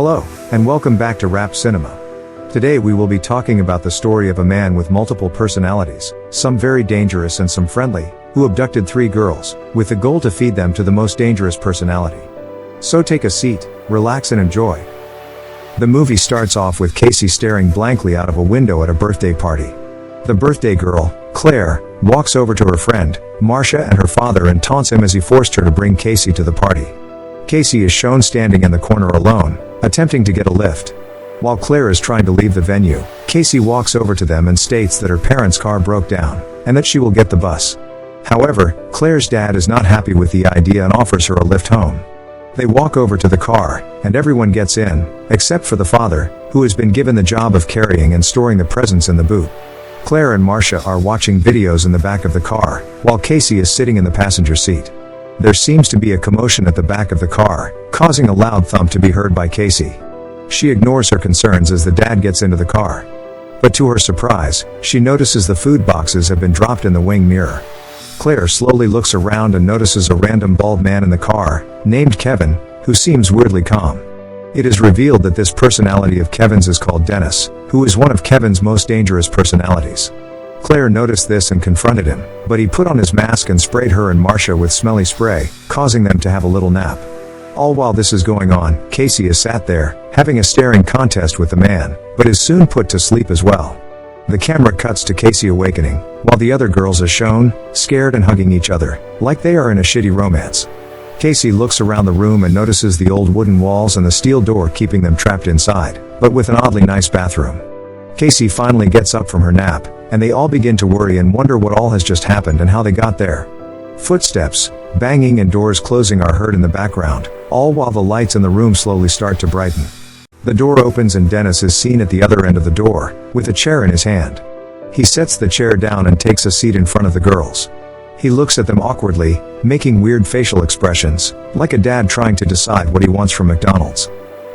Hello, and welcome back to Rap Cinema. Today we will be talking about the story of a man with multiple personalities, some very dangerous and some friendly, who abducted 3 girls, with the goal to feed them to the most dangerous personality. So take a seat, relax and enjoy. The movie starts off with Casey staring blankly out of a window at a birthday party. The birthday girl, Claire, walks over to her friend, Marcia, and her father and taunts him as he forced her to bring Casey to the party. Casey is shown standing in the corner alone, attempting to get a lift. While Claire is trying to leave the venue, Casey walks over to them and states that her parents' car broke down, and that she will get the bus. However, Claire's dad is not happy with the idea and offers her a lift home. They walk over to the car, and everyone gets in, except for the father, who has been given the job of carrying and storing the presents in the boot. Claire and Marcia are watching videos in the back of the car, while Casey is sitting in the passenger seat. There seems to be a commotion at the back of the car, causing a loud thump to be heard by Casey. She ignores her concerns as the dad gets into the car. But to her surprise, she notices the food boxes have been dropped in the wing mirror. Claire slowly looks around and notices a random bald man in the car, named Kevin, who seems weirdly calm. It is revealed that this personality of Kevin's is called Dennis, who is one of Kevin's most dangerous personalities. Claire noticed this and confronted him, but he put on his mask and sprayed her and Marcia with smelly spray, causing them to have a little nap. All while this is going on, Casey is sat there, having a staring contest with the man, but is soon put to sleep as well. The camera cuts to Casey awakening, while the other girls are shown, scared and hugging each other, like they are in a shitty romance. Casey looks around the room and notices the old wooden walls and the steel door keeping them trapped inside, but with an oddly nice bathroom. Casey finally gets up from her nap, and they all begin to worry and wonder what all has just happened and how they got there. Footsteps, banging and doors closing are heard in the background, all while the lights in the room slowly start to brighten. The door opens and Dennis is seen at the other end of the door, with a chair in his hand. He sets the chair down and takes a seat in front of the girls. He looks at them awkwardly, making weird facial expressions, like a dad trying to decide what he wants from McDonald's.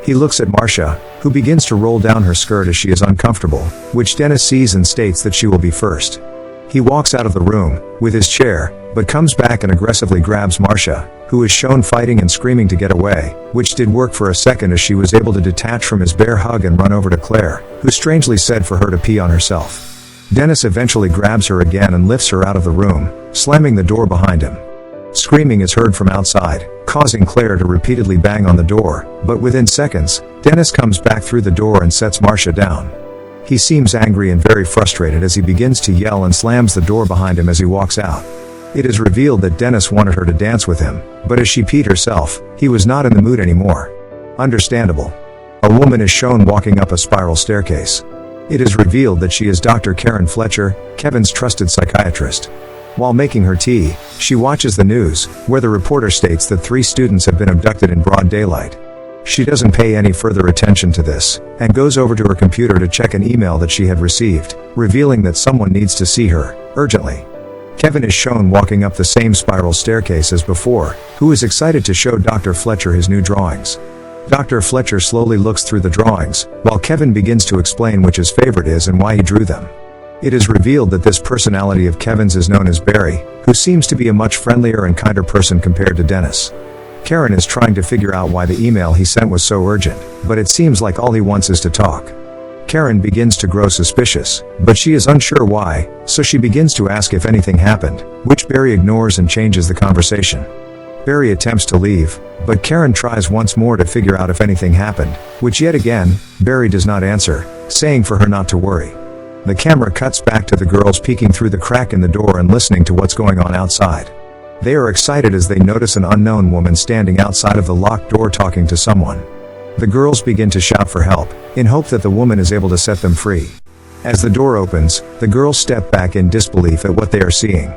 He looks at Marcia, who begins to roll down her skirt as she is uncomfortable, which Dennis sees and states that she will be first. He walks out of the room, with his chair, but comes back and aggressively grabs Marcia, who is shown fighting and screaming to get away, which did work for a second as she was able to detach from his bear hug and run over to Claire, who strangely said for her to pee on herself. Dennis eventually grabs her again and lifts her out of the room, slamming the door behind him. Screaming is heard from outside, causing Claire to repeatedly bang on the door, but within seconds, Dennis comes back through the door and sets Marcia down. He seems angry and very frustrated as he begins to yell and slams the door behind him as he walks out. It is revealed that Dennis wanted her to dance with him, but as she peed herself, he was not in the mood anymore. Understandable. A woman is shown walking up a spiral staircase. It is revealed that she is Dr. Karen Fletcher, Kevin's trusted psychiatrist. While making her tea, she watches the news, where the reporter states that 3 students have been abducted in broad daylight. She doesn't pay any further attention to this, and goes over to her computer to check an email that she had received, revealing that someone needs to see her, urgently. Kevin is shown walking up the same spiral staircase as before, who is excited to show Dr. Fletcher his new drawings. Dr. Fletcher slowly looks through the drawings, while Kevin begins to explain which his favorite is and why he drew them. It is revealed that this personality of Kevin's is known as Barry, who seems to be a much friendlier and kinder person compared to Dennis. Karen is trying to figure out why the email he sent was so urgent, but it seems like all he wants is to talk. Karen begins to grow suspicious, but she is unsure why, so she begins to ask if anything happened, which Barry ignores and changes the conversation. Barry attempts to leave, but Karen tries once more to figure out if anything happened, which yet again, Barry does not answer, saying for her not to worry. The camera cuts back to the girls peeking through the crack in the door and listening to what's going on outside. They are excited as they notice an unknown woman standing outside of the locked door talking to someone. The girls begin to shout for help, in hope that the woman is able to set them free. As the door opens, the girls step back in disbelief at what they are seeing.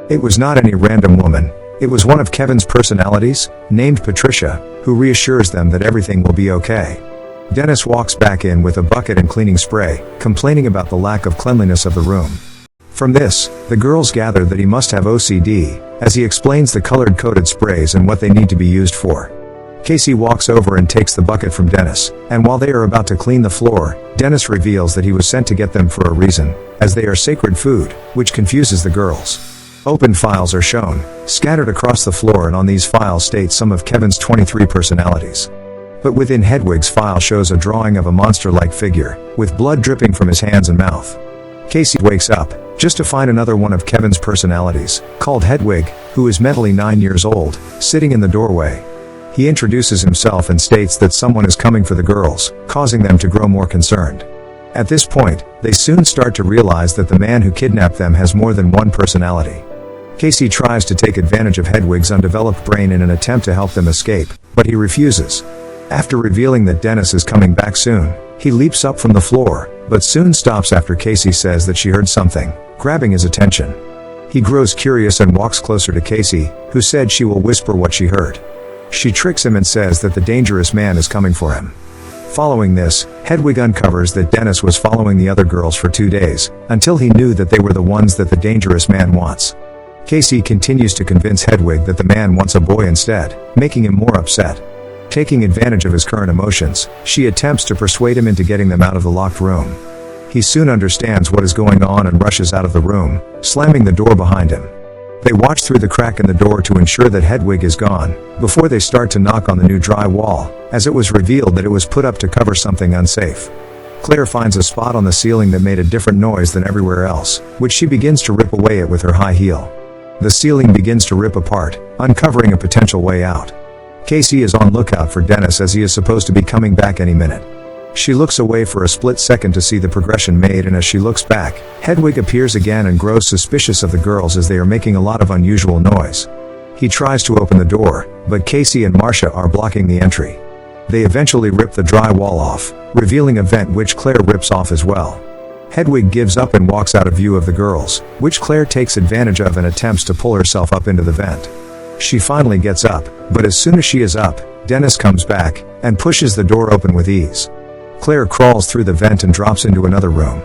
It was not any random woman, it was one of Kevin's personalities, named Patricia, who reassures them that everything will be okay. Dennis walks back in with a bucket and cleaning spray, complaining about the lack of cleanliness of the room. From this, the girls gather that he must have OCD, as he explains the colored-coded sprays and what they need to be used for. Casey walks over and takes the bucket from Dennis, and while they are about to clean the floor, Dennis reveals that he was sent to get them for a reason, as they are sacred food, which confuses the girls. Open files are shown, scattered across the floor, and on these files state some of Kevin's 23 personalities. But within Hedwig's file shows a drawing of a monster-like figure, with blood dripping from his hands and mouth. Casey wakes up, just to find another one of Kevin's personalities, called Hedwig, who is mentally 9 years old, sitting in the doorway. He introduces himself and states that someone is coming for the girls, causing them to grow more concerned. At this point, they soon start to realize that the man who kidnapped them has more than one personality. Casey tries to take advantage of Hedwig's undeveloped brain in an attempt to help them escape, but he refuses. After revealing that Dennis is coming back soon, he leaps up from the floor, but soon stops after Casey says that she heard something, grabbing his attention. He grows curious and walks closer to Casey, who said she will whisper what she heard. She tricks him and says that the dangerous man is coming for him. Following this, Hedwig uncovers that Dennis was following the other girls for 2 days, until he knew that they were the ones that the dangerous man wants. Casey continues to convince Hedwig that the man wants a boy instead, making him more upset. Taking advantage of his current emotions, she attempts to persuade him into getting them out of the locked room. He soon understands what is going on and rushes out of the room, slamming the door behind him. They watch through the crack in the door to ensure that Hedwig is gone, before they start to knock on the new dry wall, as it was revealed that it was put up to cover something unsafe. Claire finds a spot on the ceiling that made a different noise than everywhere else, which she begins to rip away at with her high heel. The ceiling begins to rip apart, uncovering a potential way out. Casey is on lookout for Dennis as he is supposed to be coming back any minute. She looks away for a split second to see the progression made, and as she looks back, Hedwig appears again and grows suspicious of the girls as they are making a lot of unusual noise. He tries to open the door, but Casey and Marcia are blocking the entry. They eventually rip the dry wall off, revealing a vent which Claire rips off as well. Hedwig gives up and walks out of view of the girls, which Claire takes advantage of and attempts to pull herself up into the vent. She finally gets up, but as soon as she is up, Dennis comes back, and pushes the door open with ease. Claire crawls through the vent and drops into another room.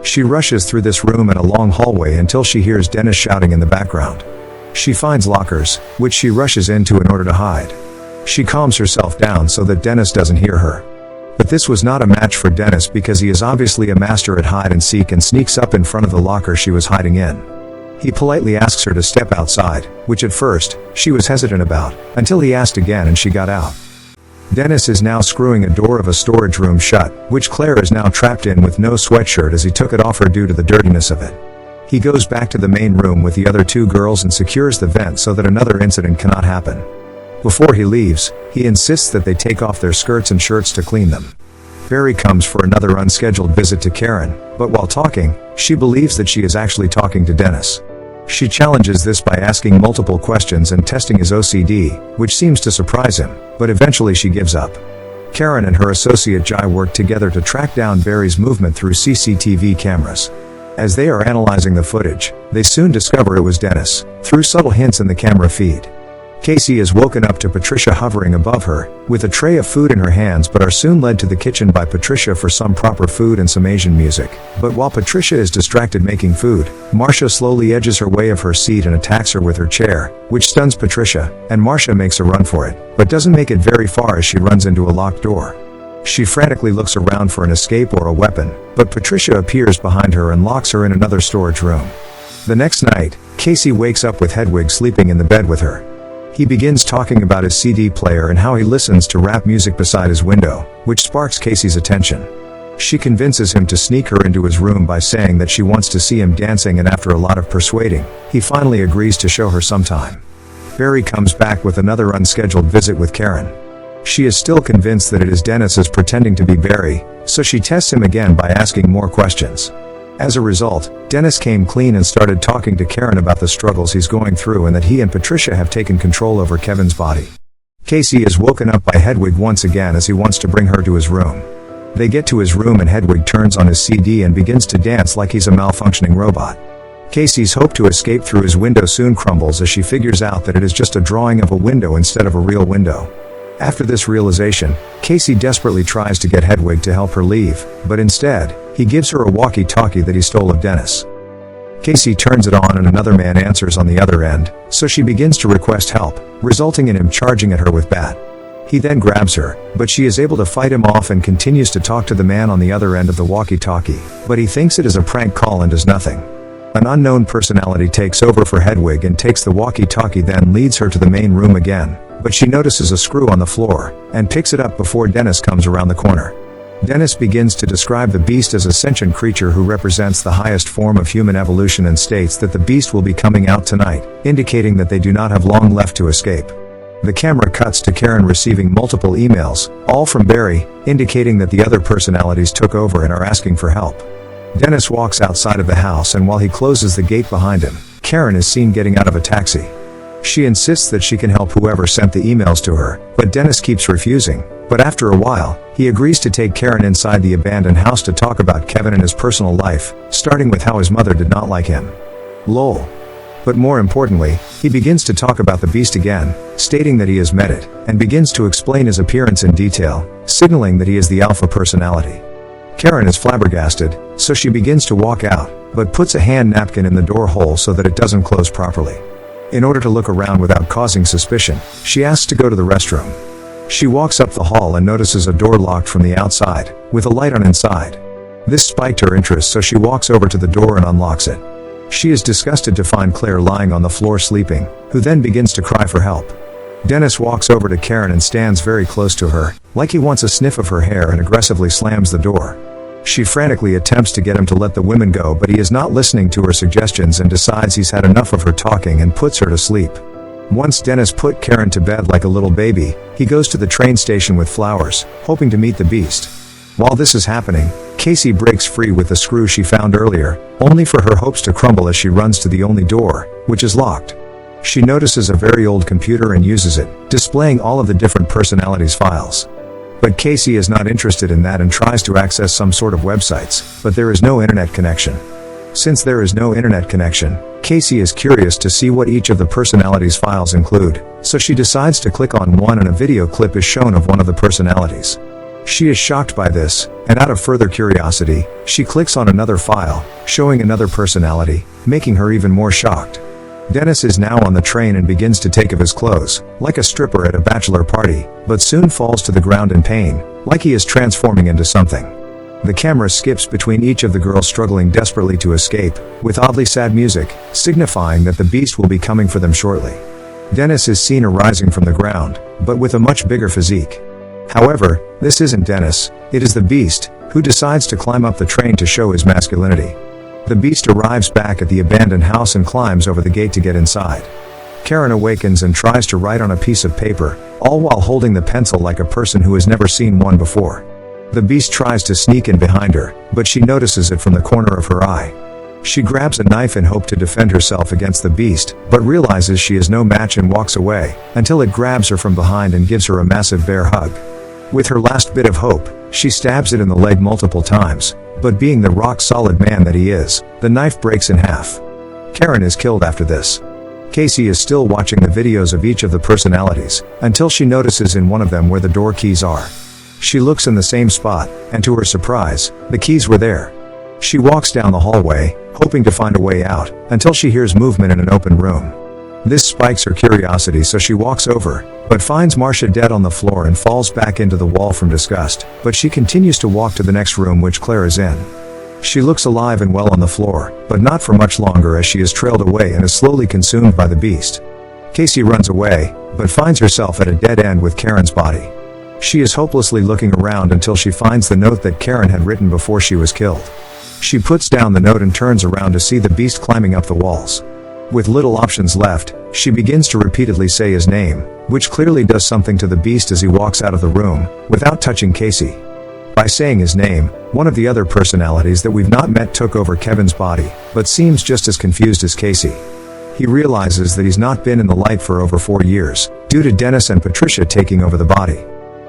She rushes through this room and a long hallway until she hears Dennis shouting in the background. She finds lockers, which she rushes into in order to hide. She calms herself down so that Dennis doesn't hear her. But this was not a match for Dennis because he is obviously a master at hide and seek and sneaks up in front of the locker she was hiding in. He politely asks her to step outside, which at first, she was hesitant about, until he asked again and she got out. Dennis is now screwing a door of a storage room shut, which Claire is now trapped in with no sweatshirt as he took it off her due to the dirtiness of it. He goes back to the main room with the other 2 girls and secures the vent so that another incident cannot happen. Before he leaves, he insists that they take off their skirts and shirts to clean them. Barry comes for another unscheduled visit to Karen, but while talking, she believes that she is actually talking to Dennis. She challenges this by asking multiple questions and testing his OCD, which seems to surprise him, but eventually she gives up. Karen and her associate Jai work together to track down Barry's movement through CCTV cameras. As they are analyzing the footage, they soon discover it was Dennis, through subtle hints in the camera feed. Casey is woken up to Patricia hovering above her, with a tray of food in her hands, but are soon led to the kitchen by Patricia for some proper food and some Asian music. But while Patricia is distracted making food, Marcia slowly edges her way of her seat and attacks her with her chair, which stuns Patricia, and Marcia makes a run for it, but doesn't make it very far as she runs into a locked door. She frantically looks around for an escape or a weapon, but Patricia appears behind her and locks her in another storage room. The next night, Casey wakes up with Hedwig sleeping in the bed with her. He begins talking about his CD player and how he listens to rap music beside his window, which sparks Casey's attention. She convinces him to sneak her into his room by saying that she wants to see him dancing, and after a lot of persuading, he finally agrees to show her sometime. Barry comes back with another unscheduled visit with Karen. She is still convinced that it is Dennis is pretending to be Barry, so she tests him again by asking more questions. As a result, Dennis came clean and started talking to Karen about the struggles he's going through and that he and Patricia have taken control over Kevin's body. Casey is woken up by Hedwig once again as he wants to bring her to his room. They get to his room and Hedwig turns on his CD and begins to dance like he's a malfunctioning robot. Casey's hope to escape through his window soon crumbles as she figures out that it is just a drawing of a window instead of a real window. After this realization, Casey desperately tries to get Hedwig to help her leave, but instead, he gives her a walkie-talkie that he stole of Dennis. Casey turns it on and another man answers on the other end, so she begins to request help, resulting in him charging at her with bat. He then grabs her, but she is able to fight him off and continues to talk to the man on the other end of the walkie-talkie, but he thinks it is a prank call and does nothing. An unknown personality takes over for Hedwig and takes the walkie-talkie, then leads her to the main room again, but she notices a screw on the floor, and picks it up before Dennis comes around the corner. Dennis begins to describe the beast as a sentient creature who represents the highest form of human evolution and states that the beast will be coming out tonight, indicating that they do not have long left to escape. The camera cuts to Karen receiving multiple emails, all from Barry, indicating that the other personalities took over and are asking for help. Dennis walks outside of the house, and while he closes the gate behind him, Karen is seen getting out of a taxi. She insists that she can help whoever sent the emails to her, but Dennis keeps refusing. But after a while, he agrees to take Karen inside the abandoned house to talk about Kevin and his personal life, starting with how his mother did not like him. Lol. But more importantly, he begins to talk about the beast again, stating that he has met it, and begins to explain his appearance in detail, signaling that he is the alpha personality. Karen is flabbergasted, so she begins to walk out, but puts a hand napkin in the door hole so that it doesn't close properly. In order to look around without causing suspicion, she asks to go to the restroom. She walks up the hall and notices a door locked from the outside, with a light on inside. This spiked her interest, so she walks over to the door and unlocks it. She is disgusted to find Claire lying on the floor sleeping, who then begins to cry for help. Dennis walks over to Karen and stands very close to her, like he wants a sniff of her hair, and aggressively slams the door. She frantically attempts to get him to let the women go, but he is not listening to her suggestions and decides he's had enough of her talking and puts her to sleep. Once Dennis put Karen to bed like a little baby, he goes to the train station with flowers, hoping to meet the beast. While this is happening, Casey breaks free with the screw she found earlier, only for her hopes to crumble as she runs to the only door, which is locked. She notices a very old computer and uses it, displaying all of the different personalities' files. But Casey is not interested in that and tries to access some sort of websites, but there is no internet connection. Since there is no internet connection, Casey is curious to see what each of the personalities' files include, so she decides to click on one and a video clip is shown of one of the personalities. She is shocked by this, and out of further curiosity, she clicks on another file, showing another personality, making her even more shocked. Dennis is now on the train and begins to take off his clothes, like a stripper at a bachelor party, but soon falls to the ground in pain, like he is transforming into something. The camera skips between each of the girls struggling desperately to escape, with oddly sad music, signifying that the beast will be coming for them shortly. Dennis is seen arising from the ground, but with a much bigger physique. However, this isn't Dennis, it is the beast, who decides to climb up the train to show his masculinity. The beast arrives back at the abandoned house and climbs over the gate to get inside. Karen awakens and tries to write on a piece of paper, all while holding the pencil like a person who has never seen one before. The beast tries to sneak in behind her, but she notices it from the corner of her eye. She grabs a knife in hope to defend herself against the beast, but realizes she is no match and walks away, until it grabs her from behind and gives her a massive bear hug. With her last bit of hope, she stabs it in the leg multiple times, but being the rock-solid man that he is, the knife breaks in half. Karen is killed after this. Casey is still watching the videos of each of the personalities, until she notices in one of them where the door keys are. She looks in the same spot, and to her surprise, the keys were there. She walks down the hallway, hoping to find a way out, until she hears movement in an open room. This spikes her curiosity, so she walks over, but finds Marcia dead on the floor and falls back into the wall from disgust, but she continues to walk to the next room, which Claire is in. She looks alive and well on the floor, but not for much longer as she is trailed away and is slowly consumed by the beast. Casey runs away, but finds herself at a dead end with Karen's body. She is hopelessly looking around until she finds the note that Karen had written before she was killed. She puts down the note and turns around to see the beast climbing up the walls. With little options left, she begins to repeatedly say his name, which clearly does something to the beast as he walks out of the room, without touching Casey. By saying his name, one of the other personalities that we've not met took over Kevin's body, but seems just as confused as Casey. He realizes that he's not been in the light for over 4 years, due to Dennis and Patricia taking over the body.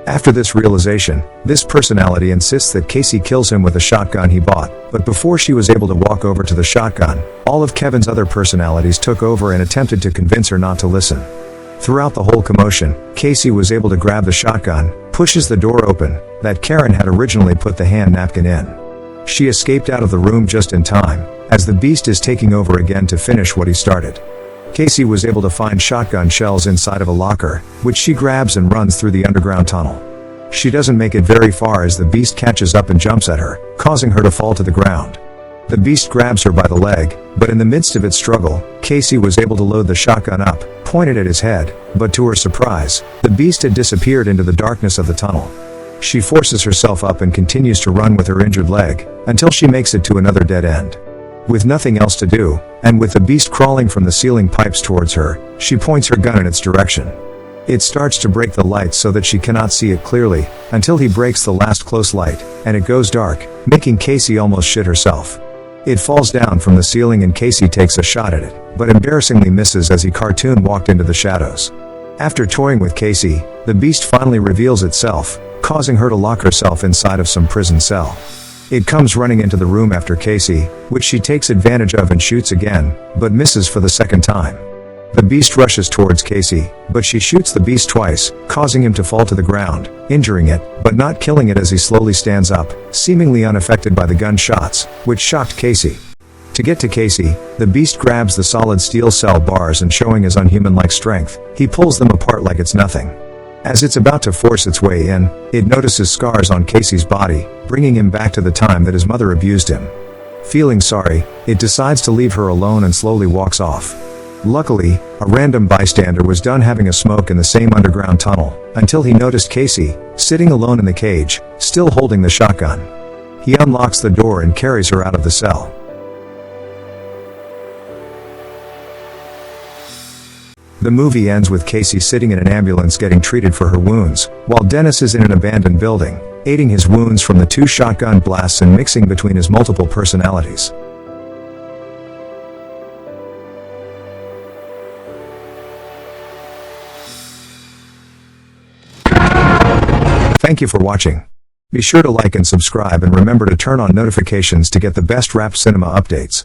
After this realization, this personality insists that Casey kills him with a shotgun he bought, but before she was able to walk over to the shotgun, all of Kevin's other personalities took over and attempted to convince her not to listen. Throughout the whole commotion, Casey was able to grab the shotgun, pushes the door open, that Karen had originally put the hand napkin in. She escaped out of the room just in time, as the beast is taking over again to finish what he started. Casey was able to find shotgun shells inside of a locker, which she grabs and runs through the underground tunnel. She doesn't make it very far as the beast catches up and jumps at her, causing her to fall to the ground. The beast grabs her by the leg, but in the midst of its struggle, Casey was able to load the shotgun up, point it at his head, but to her surprise, the beast had disappeared into the darkness of the tunnel. She forces herself up and continues to run with her injured leg, until she makes it to another dead end. With nothing else to do, and with the beast crawling from the ceiling pipes towards her, she points her gun in its direction. It starts to break the lights so that she cannot see it clearly, until he breaks the last close light, and it goes dark, making Casey almost shit herself. It falls down from the ceiling and Casey takes a shot at it, but embarrassingly misses as he cartoon walked into the shadows. After toying with Casey, the beast finally reveals itself, causing her to lock herself inside of some prison cell. It comes running into the room after Casey, which she takes advantage of and shoots again, but misses for the second time. The beast rushes towards Casey, but she shoots the beast twice, causing him to fall to the ground, injuring it, but not killing it as he slowly stands up, seemingly unaffected by the gunshots, which shocked Casey. To get to Casey, the beast grabs the solid steel cell bars and, showing his unhuman-like strength, he pulls them apart like it's nothing. As it's about to force its way in, it notices scars on Casey's body, bringing him back to the time that his mother abused him. Feeling sorry, it decides to leave her alone and slowly walks off. Luckily, a random bystander was done having a smoke in the same underground tunnel, until he noticed Casey, sitting alone in the cage, still holding the shotgun. He unlocks the door and carries her out of the cell. The movie ends with Casey sitting in an ambulance getting treated for her wounds, while Dennis is in an abandoned building, aiding his wounds from the 2 shotgun blasts and mixing between his multiple personalities. Thank you for watching. Be sure to like and subscribe and remember to turn on notifications to get the best rap cinema updates.